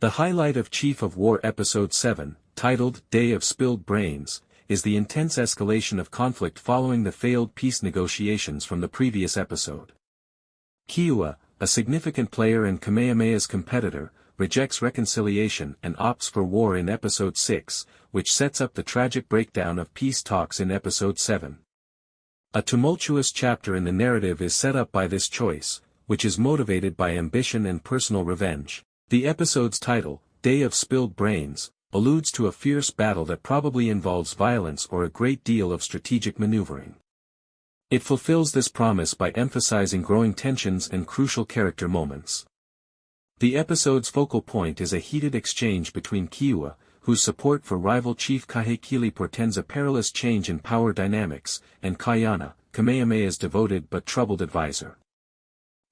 The highlight of Chief of War Episode 7, titled Day of Spilled Brains, is the intense escalation of conflict following the failed peace negotiations from the previous episode. Keoua, a significant player and Kamehameha's competitor, rejects reconciliation and opts for war in Episode 6, which sets up the tragic breakdown of peace talks in Episode 7. A tumultuous chapter in the narrative is set up by this choice, which is motivated by ambition and personal revenge. The episode's title, Day of Spilled Brains, alludes to a fierce battle that probably involves violence or a great deal of strategic maneuvering. It fulfills this promise by emphasizing growing tensions and crucial character moments. The episode's focal point is a heated exchange between Keoua, whose support for rival chief Kahekili portends a perilous change in power dynamics, and Kamehameha, Kamehameha's devoted but troubled advisor.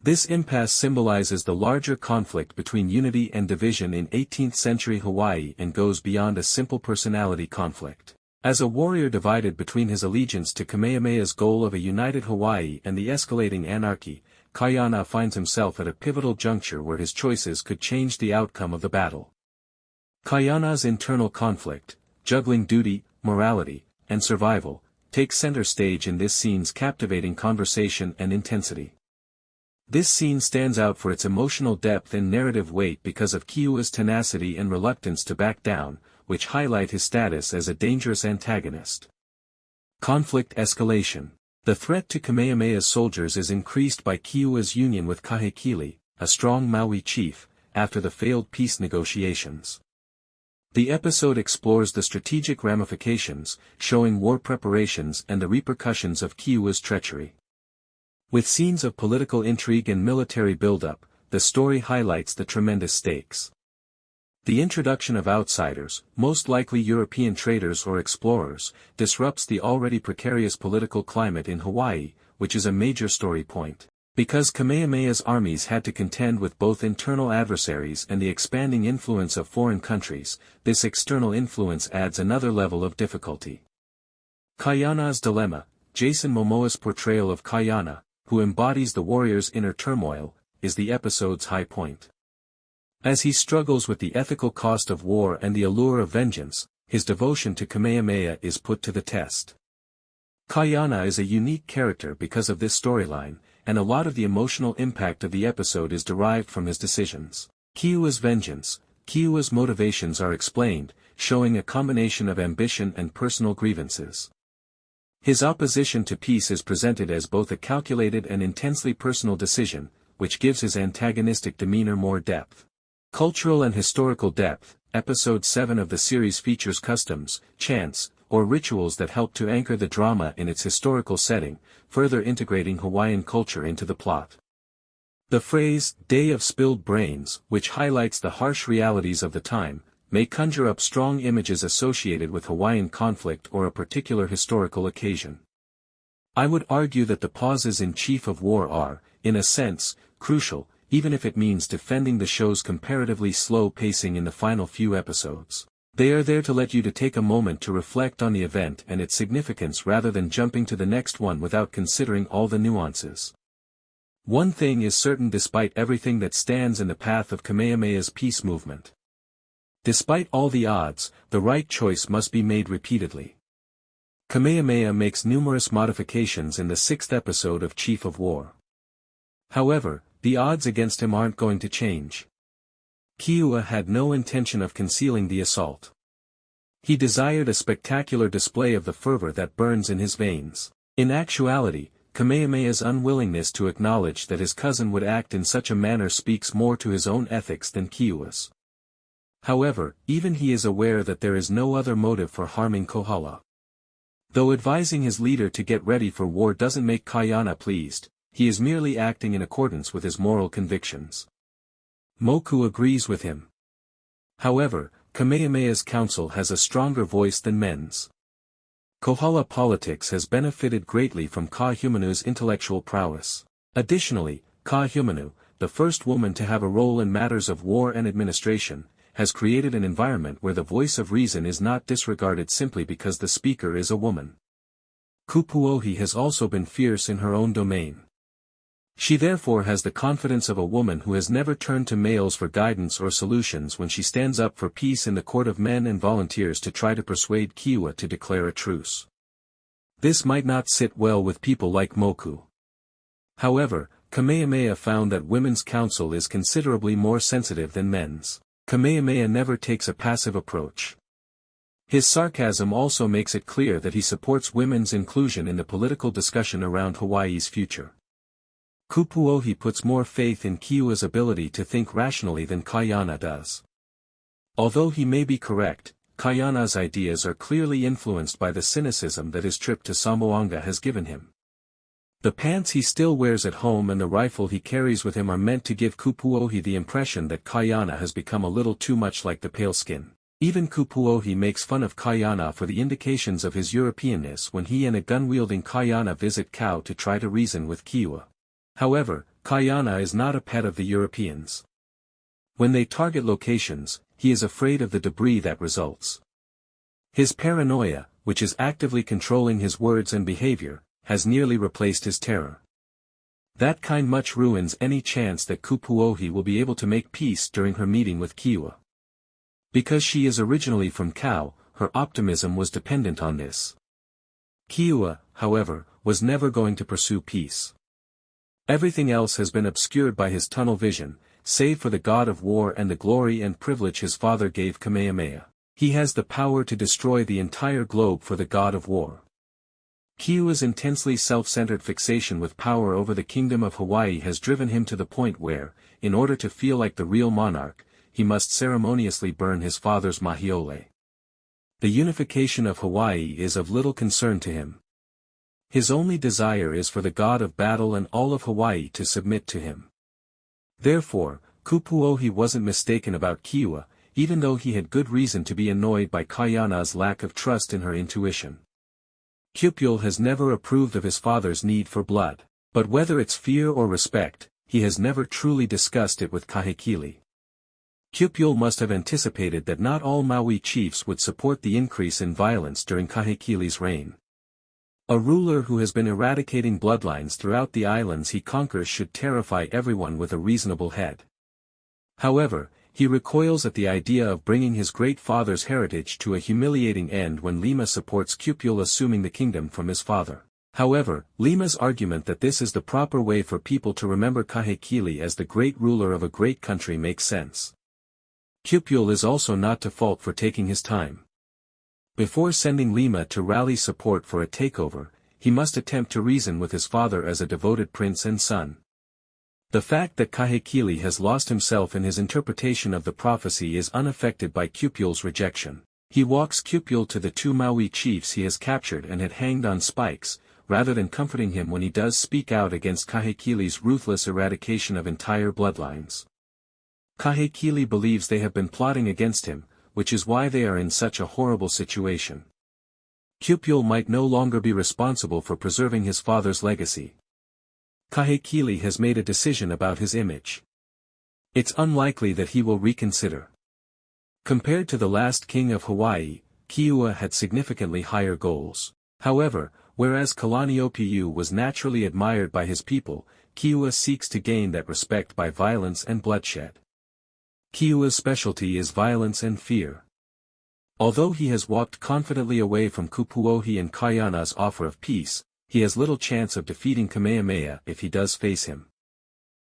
This impasse symbolizes the larger conflict between unity and division in 18th-century Hawaii and goes beyond a simple personality conflict. As a warrior divided between his allegiance to Kamehameha's goal of a united Hawaii and the escalating anarchy, Kamehameha finds himself at a pivotal juncture where his choices could change the outcome of the battle. Kamehameha's internal conflict, juggling duty, morality, and survival, takes center stage in this scene's captivating conversation and intensity. This scene stands out for its emotional depth and narrative weight because of Keoua's tenacity and reluctance to back down, which highlight his status as a dangerous antagonist. Conflict escalation. The threat to Kamehameha's soldiers is increased by Keoua's union with Kahekili, a strong Maui chief, after the failed peace negotiations. The episode explores the strategic ramifications, showing war preparations and the repercussions of Keoua's treachery. With scenes of political intrigue and military buildup, the story highlights the tremendous stakes. The introduction of outsiders, most likely European traders or explorers, disrupts the already precarious political climate in Hawaii, which is a major story point. Because Kamehameha's armies had to contend with both internal adversaries and the expanding influence of foreign countries, this external influence adds another level of difficulty. Kamehameha's dilemma. Jason Momoa's portrayal of Kamehameha, who embodies the warrior's inner turmoil, is the episode's high point. As he struggles with the ethical cost of war and the allure of vengeance, his devotion to Kamehameha is put to the test. Kamehameha is a unique character because of this storyline, and a lot of the emotional impact of the episode is derived from his decisions. Keoua's vengeance. Keoua's motivations are explained, showing a combination of ambition and personal grievances. His opposition to peace is presented as both a calculated and intensely personal decision, which gives his antagonistic demeanor more depth. Cultural and historical depth. Episode 7 of the series features customs, chants, or rituals that help to anchor the drama in its historical setting, further integrating Hawaiian culture into the plot. The phrase, Day of Spilled Brains, which highlights the harsh realities of the time, may conjure up strong images associated with Hawaiian conflict or a particular historical occasion. I would argue that the pauses in Chief of War are, in a sense, crucial, even if it means defending the show's comparatively slow pacing in the final few episodes. They are there to let you take a moment to reflect on the event and its significance rather than jumping to the next one without considering all the nuances. One thing is certain despite everything that stands in the path of Kamehameha's peace movement. Despite all the odds, the right choice must be made repeatedly. Kamehameha makes numerous modifications in the 6th episode of Chief of War. However, the odds against him aren't going to change. Keoua had no intention of concealing the assault. He desired a spectacular display of the fervor that burns in his veins. In actuality, Kamehameha's unwillingness to acknowledge that his cousin would act in such a manner speaks more to his own ethics than Keoua's. However, even he is aware that there is no other motive for harming Kohala. Though advising his leader to get ready for war doesn't make Kamehameha pleased, he is merely acting in accordance with his moral convictions. Moku agrees with him. However, Kamehameha's counsel has a stronger voice than men's. Kohala politics has benefited greatly from Kamehameha's intellectual prowess. Additionally, Kamehameha, the first woman to have a role in matters of war and administration, has created an environment where the voice of reason is not disregarded simply because the speaker is a woman. Kupuohi has also been fierce in her own domain. She therefore has the confidence of a woman who has never turned to males for guidance or solutions when she stands up for peace in the court of men and volunteers to try to persuade Keoua to declare a truce. This might not sit well with people like Moku. However, Kamehameha found that women's counsel is considerably more sensitive than men's. Kamehameha never takes a passive approach. His sarcasm also makes it clear that he supports women's inclusion in the political discussion around Hawaii's future. Kupuohi puts more faith in Keoua's ability to think rationally than Kaiana does. Although he may be correct, Kaiana's ideas are clearly influenced by the cynicism that his trip to Samoanga has given him. The pants he still wears at home and the rifle he carries with him are meant to give Kupuohi the impression that Kaiana has become a little too much like the pale skin. Even Kupuohi makes fun of Kaiana for the indications of his Europeanness when he and a gun-wielding Kaiana visit Kau to try to reason with Keoua. However, Kaiana is not a pet of the Europeans. When they target locations, he is afraid of the debris that results. His paranoia, which is actively controlling his words and behavior, has nearly replaced his terror. That kind much ruins any chance that Kupuohi will be able to make peace during her meeting with Keoua. Because she is originally from Kau, her optimism was dependent on this. Keoua, however, was never going to pursue peace. Everything else has been obscured by his tunnel vision, save for the god of war and the glory and privilege his father gave Kamehameha. He has the power to destroy the entire globe for the god of war. Keoua's intensely self-centered fixation with power over the kingdom of Hawaii has driven him to the point where, in order to feel like the real monarch, he must ceremoniously burn his father's mahiole. The unification of Hawaii is of little concern to him. His only desire is for the god of battle and all of Hawaii to submit to him. Therefore, Kupuohi wasn't mistaken about Keoua, even though he had good reason to be annoyed by Kaiana's lack of trust in her intuition. Kupule has never approved of his father's need for blood, but whether it's fear or respect, he has never truly discussed it with Kahekili. Kupule must have anticipated that not all Maui chiefs would support the increase in violence during Kahekili's reign. A ruler who has been eradicating bloodlines throughout the islands he conquers should terrify everyone with a reasonable head. However, he recoils at the idea of bringing his great father's heritage to a humiliating end when Lima supports Kupule assuming the kingdom from his father. However, Lima's argument that this is the proper way for people to remember Kahekili as the great ruler of a great country makes sense. Kupule is also not to fault for taking his time. Before sending Lima to rally support for a takeover, he must attempt to reason with his father as a devoted prince and son. The fact that Kahekili has lost himself in his interpretation of the prophecy is unaffected by Kupule's rejection. He walks Kupule to the two Maui chiefs he has captured and had hanged on spikes, rather than comforting him when he does speak out against Kahekili's ruthless eradication of entire bloodlines. Kahekili believes they have been plotting against him, which is why they are in such a horrible situation. Kupule might no longer be responsible for preserving his father's legacy. Kahekili has made a decision about his image. It's unlikely that he will reconsider. Compared to the last king of Hawaii, Keoua had significantly higher goals. However, whereas Kalaniopuu was naturally admired by his people, Keoua seeks to gain that respect by violence and bloodshed. Keoua's specialty is violence and fear. Although he has walked confidently away from Kupuohi and Kaiana's offer of peace, he has little chance of defeating Kamehameha if he does face him.